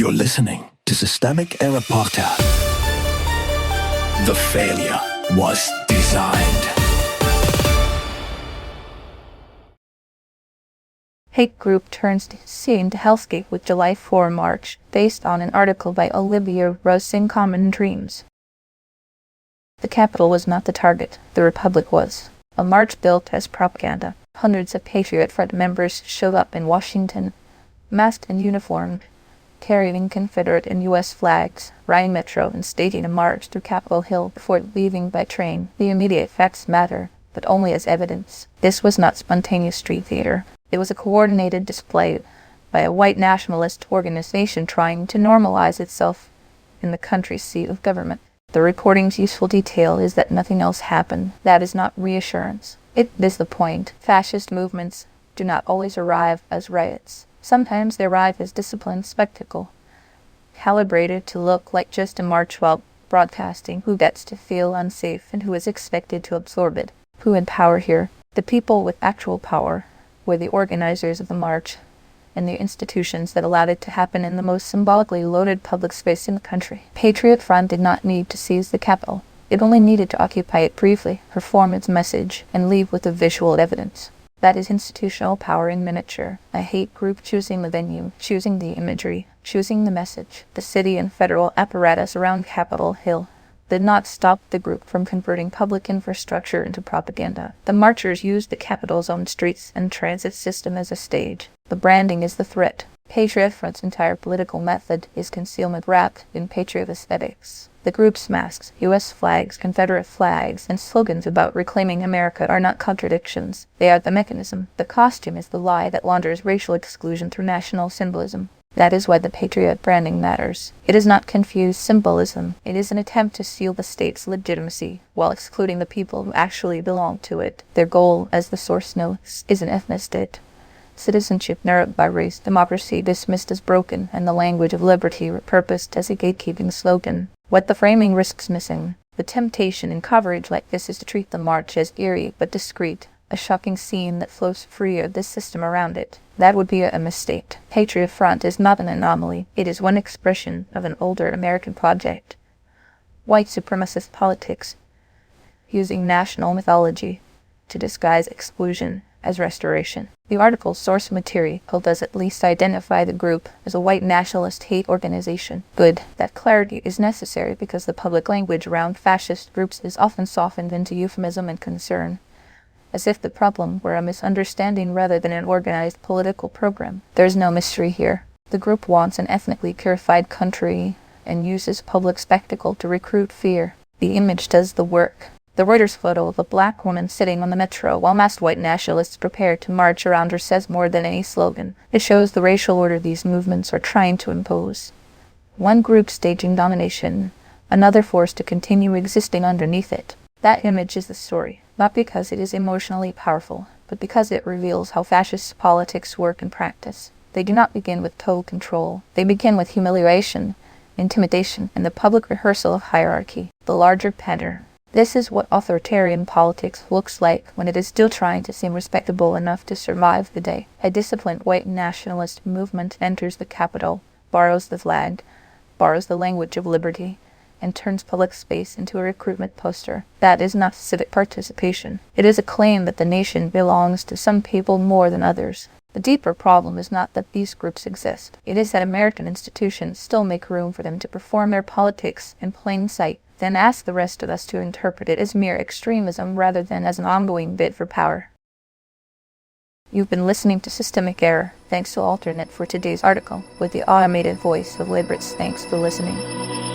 You're listening to Systemic Era Podcast. The failure was designed. Hate group turns scene to hellscape with July 4 march, based on an article by Olivia Russing Common Dreams. The Capitol was not the target, the Republic was. A march built as propaganda. Hundreds of Patriot Front members showed up in Washington, masked and uniformed, carrying Confederate and U.S. flags, riding metro and staging a march through Capitol Hill before leaving by train. The immediate facts matter, but only as evidence. This was not spontaneous street theater. It was a coordinated display by a white nationalist organization trying to normalize itself in the country's seat of government. The reporting's useful detail is that nothing else happened. That is not reassurance. It is the point. Fascist movements do not always arrive as riots. Sometimes they arrive as disciplined spectacle, calibrated to look like just a march while broadcasting who gets to feel unsafe and who is expected to absorb it. Who in power here? The people with actual power were the organizers of the march and the institutions that allowed it to happen in the most symbolically loaded public space in the country. Patriot Front did not need to seize the Capitol. It only needed to occupy it briefly, perform its message, and leave with the visual evidence. That is institutional power in miniature. A hate group choosing the venue, choosing the imagery, choosing the message. The city and federal apparatus around Capitol Hill did not stop the group from converting public infrastructure into propaganda. The marchers used the Capitol's own streets and transit system as a stage. The branding is the threat. Patriot Front's entire political method is concealment wrapped in patriot aesthetics. The group's masks, U.S. flags, Confederate flags, and slogans about reclaiming America are not contradictions. They are the mechanism. The costume is the lie that launders racial exclusion through national symbolism. That is why the patriot branding matters. It is not confused symbolism. It is an attempt to seal the state's legitimacy while excluding the people who actually belong to it. Their goal, as the source notes, is an ethnic state. Citizenship narrowed by race, democracy dismissed as broken, and the language of liberty repurposed as a gatekeeping slogan. What the framing risks missing. The temptation in coverage like this is to treat the march as eerie but discreet, a shocking scene that flows free of the system around it. That would be a mistake. Patriot Front is not an anomaly. It is one expression of an older American project. White supremacist politics, using national mythology to disguise exclusion as restoration. The article's source material does at least identify the group as a white nationalist hate organization. Good. That clarity is necessary because the public language around fascist groups is often softened into euphemism and concern, as if the problem were a misunderstanding rather than an organized political program. There's no mystery here. The group wants an ethnically purified country and uses public spectacle to recruit fear. The image does the work. The Reuters photo of a black woman sitting on the metro while masked white nationalists prepare to march around her says more than any slogan. It shows the racial order these movements are trying to impose. One group staging domination, another forced to continue existing underneath it. That image is the story, not because it is emotionally powerful, but because it reveals how fascist politics work in practice. They do not begin with total control. They begin with humiliation, intimidation, and the public rehearsal of hierarchy, the larger pattern. This is what authoritarian politics looks like when it is still trying to seem respectable enough to survive the day. A disciplined white nationalist movement enters the Capitol, borrows the flag, borrows the language of liberty, and turns public space into a recruitment poster. That is not civic participation. It is a claim that the nation belongs to some people more than others. The deeper problem is not that these groups exist. It is that American institutions still make room for them to perform their politics in plain sight, then ask the rest of us to interpret it as mere extremism rather than as an ongoing bid for power. You've been listening to Systemic Error. Thanks to Alternate for today's article, with the automated voice of Liberates. Thanks for listening.